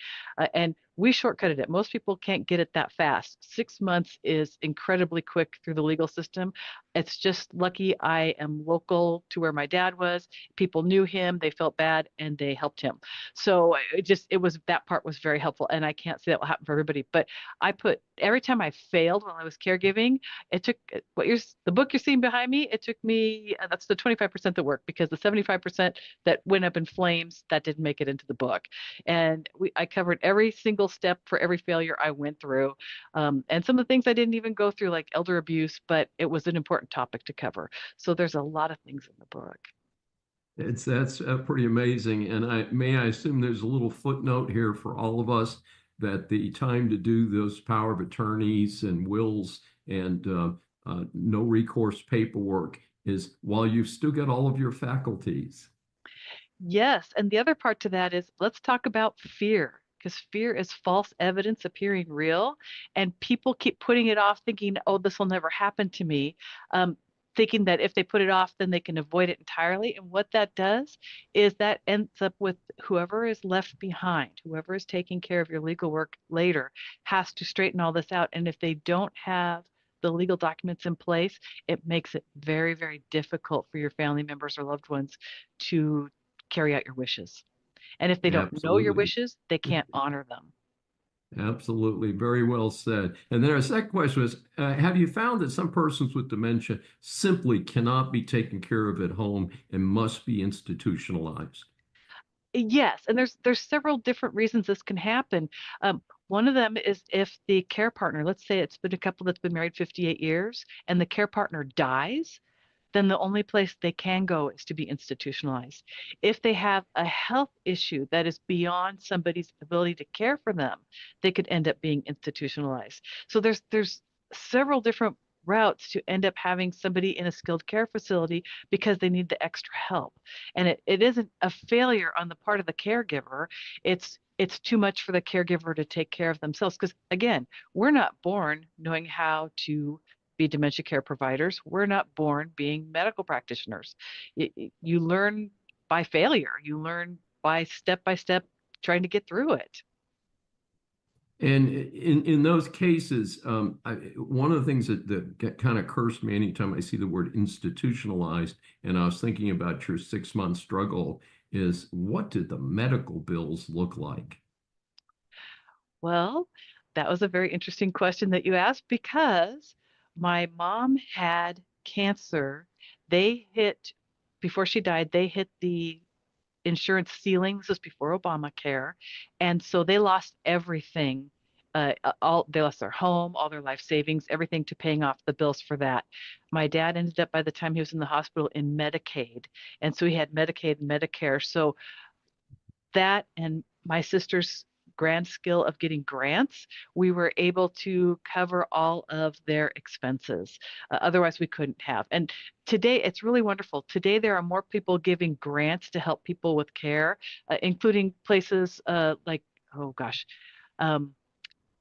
and we shortcutted it. Most people can't get it that fast. 6 months is incredibly quick through the legal system. It's just lucky I am local to where my dad was. People knew him, they felt bad, and they helped him. So that part was very helpful. And I can't say that will happen for everybody, but every time I failed while I was caregiving, it took the book you're seeing behind me, it took me, that's the 25% that worked, because the 75% that went up in flames, that didn't make it into the book. And I covered every single step for every failure I went through. And some of the things I didn't even go through, like elder abuse, but it was an important topic to cover. So there's a lot of things in the book. That's pretty amazing. And I assume there's a little footnote here for all of us that the time to do those power of attorneys and wills and no recourse paperwork is while you've still got all of your faculties. Yes. And the other part to that is, let's talk about fear, because fear is false evidence appearing real. And people keep putting it off thinking, oh, this will never happen to me. Thinking that if they put it off, then they can avoid it entirely. And what that does is that ends up with whoever is left behind, whoever is taking care of your legal work later, has to straighten all this out. And if they don't have the legal documents in place, it makes it very, very difficult for your family members or loved ones to carry out your wishes. And if they don't know your wishes, they can't honor them. Absolutely. Very well said. And then our second question was, have you found that some persons with dementia simply cannot be taken care of at home and must be institutionalized? Yes, and there's several different reasons this can happen. One of them is if the care partner, let's say it's been a couple that's been married 58 years, and the care partner dies, then the only place they can go is to be institutionalized. If they have a health issue that is beyond somebody's ability to care for them, they could end up being institutionalized. So there's several different routes to end up having somebody in a skilled care facility because they need the extra help. And it isn't a failure on the part of the caregiver. It's too much for the caregiver to take care of themselves. Because again, we're not born knowing how to be dementia care providers. We're not born being medical practitioners. You learn by failure. You learn by step trying to get through it. And in those cases, one of the things that kind of cursed me anytime I see the word institutionalized, and I was thinking about your 6-month struggle, is what did the medical bills look like? Well, that was a very interesting question that you asked, because my mom had cancer. Before she died, they hit the insurance ceilings. This was before Obamacare. And so they lost everything. They lost their home, all their life savings, everything, to paying off the bills for that. My dad ended up, by the time he was in the hospital, in Medicaid. And so he had Medicaid and Medicare. So that, and my sister's grand skill of getting grants, we were able to cover all of their expenses. Otherwise, we couldn't have. And today, it's really wonderful. Today, there are more people giving grants to help people with care, including places like,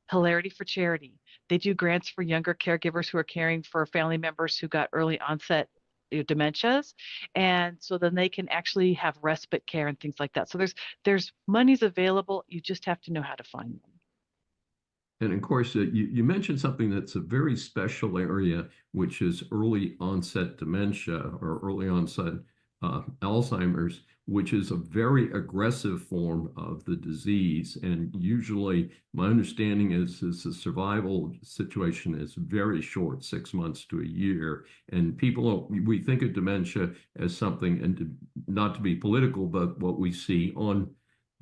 Hilarity for Charity. They do grants for younger caregivers who are caring for family members who got early onset dementias, and so then they can actually have respite care and things like that. So there's monies available. You just have to know how to find them. And of course, you mentioned something that's a very special area, which is early onset dementia or early onset Alzheimer's, which is a very aggressive form of the disease. And usually, my understanding is the survival situation is very short, 6 months to a year. And we think of dementia as something, and not to be political, but what we see on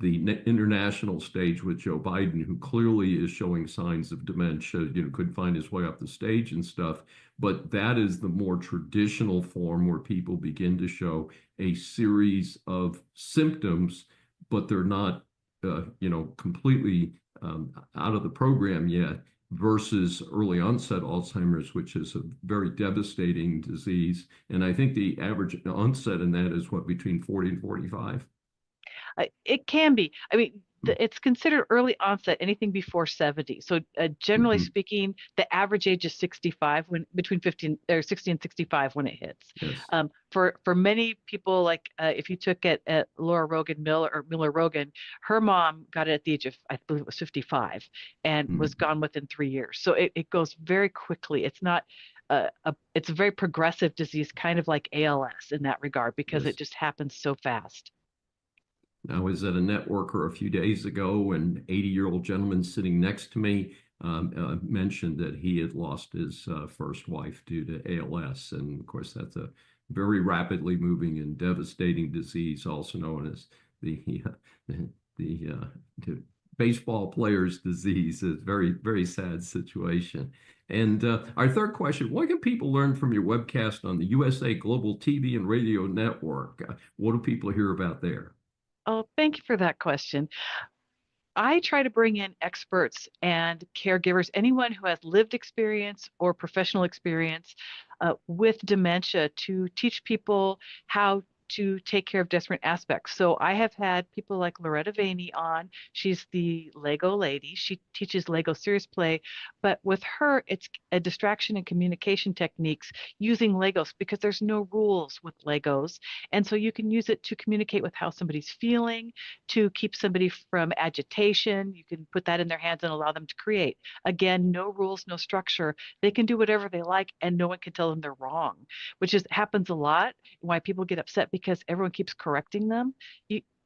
the international stage with Joe Biden, who clearly is showing signs of dementia, couldn't find his way up the stage and stuff. But that is the more traditional form where people begin to show a series of symptoms, but they're not, completely out of the program yet, versus early onset Alzheimer's, which is a very devastating disease. And I think the average onset in that is between 40 and 45? It can be. I mean, Mm. it's considered early onset, anything before 70. So generally Mhm. speaking, the average age is 65, when between 50 or 60 and 65 when it hits. Yes. For many people, like if you took it at Laura Rogan Miller Rogan, her mom got it at the age of, I believe it was 55, and was Mhm. gone within 3 years. So it goes very quickly. It's not it's a very progressive disease, kind of like ALS in that regard, because it Yes. just happens so fast. I was at a networker a few days ago, and 80-year-old gentleman sitting next to me mentioned that he had lost his first wife due to ALS. And of course, that's a very rapidly moving and devastating disease, also known as the the baseball player's disease. It's a very, very sad situation. And our third question, what can people learn from your webcast on the USA Global TV and Radio Network? What do people hear about there? Oh, thank you for that question. I try to bring in experts and caregivers, anyone who has lived experience or professional experience with dementia, to teach people how to take care of different aspects. So I have had people like Loretta Vaney on. She's the Lego lady. She teaches Lego serious play, but with her, it's a distraction and communication techniques using Legos, because there's no rules with Legos. And so you can use it to communicate with how somebody's feeling, to keep somebody from agitation. You can put that in their hands and allow them to create. Again, no rules, no structure. They can do whatever they like, and no one can tell them they're wrong, which happens a lot. Why people get upset, because everyone keeps correcting them.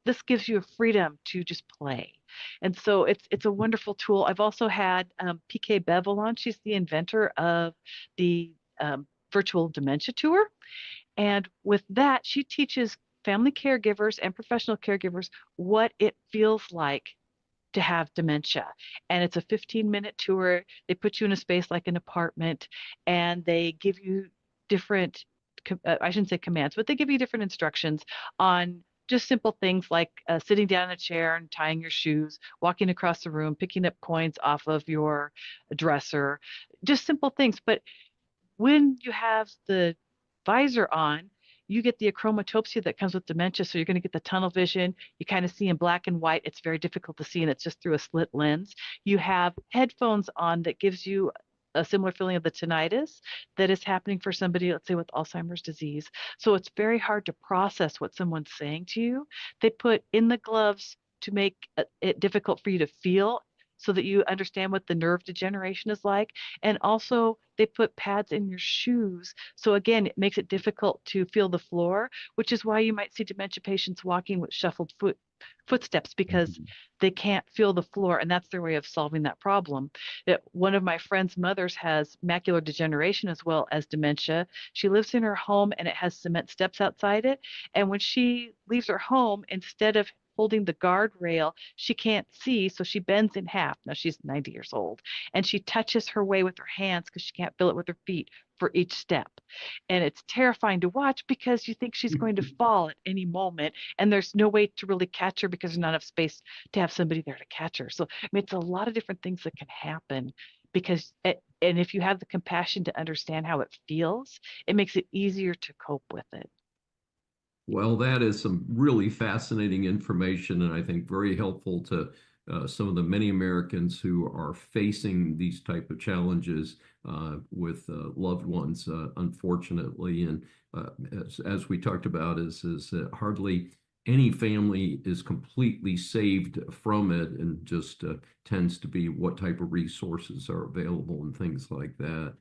This gives you a freedom to just play. And so it's a wonderful tool. I've also had PK Bevel on. She's the inventor of the virtual dementia tour. And with that, she teaches family caregivers and professional caregivers what it feels like to have dementia. And it's a 15-minute tour. They put you in a space like an apartment, and they give you different, I shouldn't say commands, but they give you different instructions on just simple things like sitting down in a chair and tying your shoes, walking across the room, picking up coins off of your dresser, just simple things. But when you have the visor on, you get the achromatopsia that comes with dementia. So you're going to get the tunnel vision. You kind of see in black and white. It's very difficult to see, and it's just through a slit lens. You have headphones on that gives you a similar feeling of the tinnitus that is happening for somebody, let's say, with Alzheimer's disease. So it's very hard to process what someone's saying to you. They put in the gloves to make it difficult for you to feel, so that you understand what the nerve degeneration is like. And also, they put pads in your shoes. So again, it makes it difficult to feel the floor, which is why you might see dementia patients walking with shuffled footsteps, because they can't feel the floor, and that's their way of solving that problem. One of my friend's mothers has macular degeneration as well as dementia. She lives in her home, and it has cement steps outside it. And when she leaves her home, instead of holding the guardrail, she can't see, so she bends in half. Now she's 90 years old, and she touches her way with her hands because she can't feel it with her feet for each step. And it's terrifying to watch, because you think she's going to fall at any moment, and there's no way to really catch her because there's not enough space to have somebody there to catch her. So I mean, it's a lot of different things that can happen, because and if you have the compassion to understand how it feels, it makes it easier to cope with it. Well, that is some really fascinating information, and I think very helpful to some of the many Americans who are facing these type of challenges with loved ones, unfortunately. And as we talked about, is hardly any family is completely saved from it, and just tends to be what type of resources are available and things like that.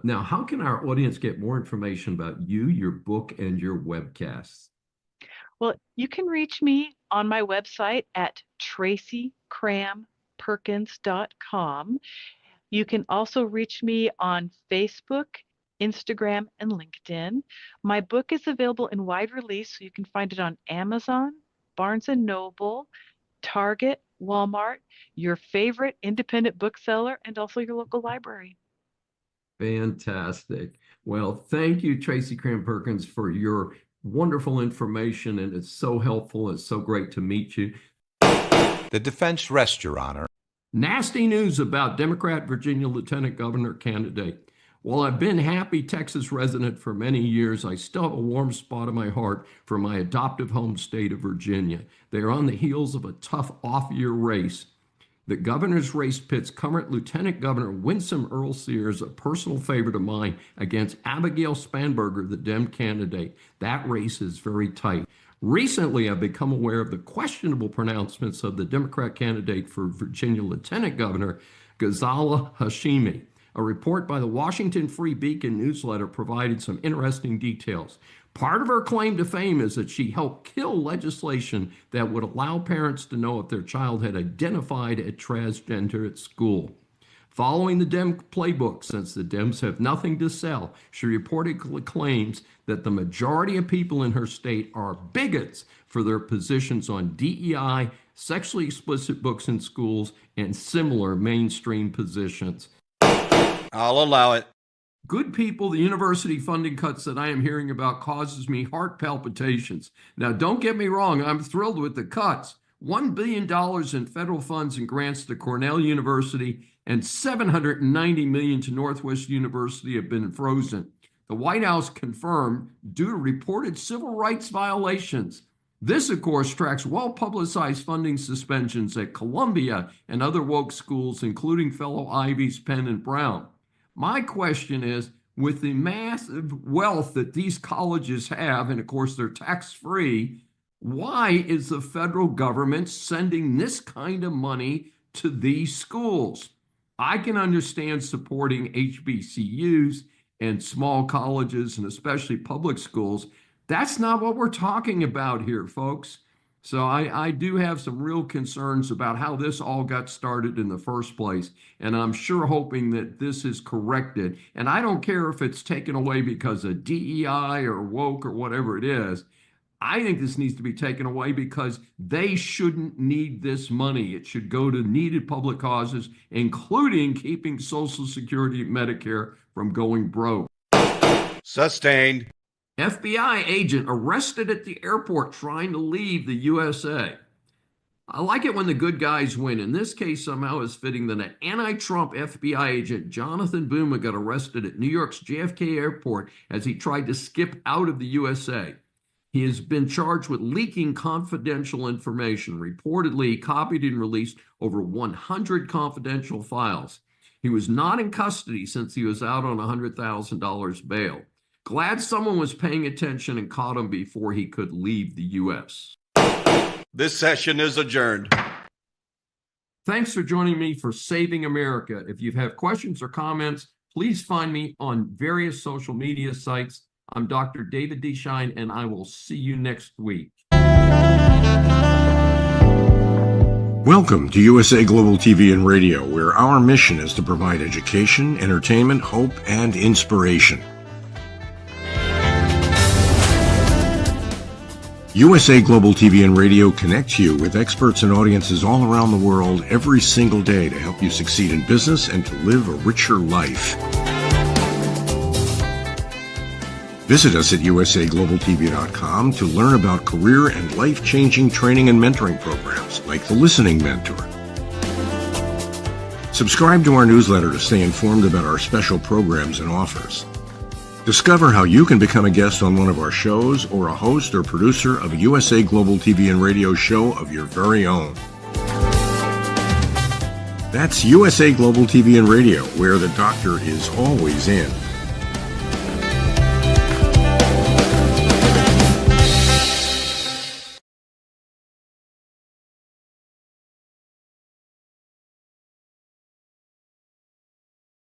Now, how can our audience get more information about you, your book, and your webcasts? Well, you can reach me on my website at tracycramperkins.com. You can also reach me on Facebook, Instagram, and LinkedIn. My book is available in wide release, so you can find it on Amazon, Barnes & Noble, Target, Walmart, your favorite independent bookseller, and also your local library. Fantastic. Well, thank you, Tracy Cram-Perkins, for your wonderful information, and it's so helpful. It's so great to meet you. The defense rests, Your Honor. Nasty news about Democrat Virginia Lieutenant Governor candidate. While I've been happy Texas resident for many years, I still have a warm spot in my heart for my adoptive home state of Virginia. They are on the heels of a tough off-year race. The governor's race pits current Lieutenant Governor Winsome Earl Sears, a personal favorite of mine, against Abigail Spanberger, the Dem candidate. That race is very tight. Recently, I've become aware of the questionable pronouncements of the Democrat candidate for Virginia Lieutenant Governor, Ghazala Hashimi. A report by the Washington Free Beacon newsletter provided some interesting details. Part of her claim to fame is that she helped kill legislation that would allow parents to know if their child had identified as transgender at school. Following the Dem playbook, since the Dems have nothing to sell, she reportedly claims that the majority of people in her state are bigots for their positions on DEI, sexually explicit books in schools, and similar mainstream positions. I'll allow it. Good people, the university funding cuts that I am hearing about causes me heart palpitations. Now, don't get me wrong, I'm thrilled with the cuts. $1 billion in federal funds and grants to Cornell University and $790 million to Northwest University have been frozen. The White House confirmed due to reported civil rights violations. This, of course, tracks well-publicized funding suspensions at Columbia and other woke schools, including fellow Ivies, Penn, and Brown. My question is, with the massive wealth that these colleges have, and of course they're tax-free, why is the federal government sending this kind of money to these schools? I can understand supporting HBCUs and small colleges and especially public schools. That's not what we're talking about here, folks. So I do have some real concerns about how this all got started in the first place, and I'm sure hoping that this is corrected. And I don't care if it's taken away because of DEI or woke or whatever it is. I think this needs to be taken away because they shouldn't need this money. It should go to needed public causes, including keeping Social Security and Medicare from going broke. Sustained. FBI agent arrested at the airport trying to leave the USA. I like it when the good guys win. In this case, somehow it's fitting that an anti-Trump FBI agent, Jonathan Boomer, got arrested at New York's JFK airport as he tried to skip out of the USA. He has been charged with leaking confidential information. Reportedly, he copied and released over 100 confidential files. He was not in custody since he was out on $100,000 bail. Glad someone was paying attention and caught him before he could leave the U.S. This session is adjourned. Thanks for joining me for Saving America. If you have questions or comments, please find me on various social media sites. I'm Dr. David D. Schein, and I will see you next week. Welcome to USA Global TV and Radio, where our mission is to provide education, entertainment, hope, and inspiration. USA Global TV and Radio connects you with experts and audiences all around the world every single day to help you succeed in business and to live a richer life. Visit us at usaglobaltv.com to learn about career and life-changing training and mentoring programs like the Listening Mentor. Subscribe to our newsletter to stay informed about our special programs and offers. Discover how you can become a guest on one of our shows or a host or producer of a USA Global TV and Radio show of your very own. That's USA Global TV and Radio, where the doctor is always in.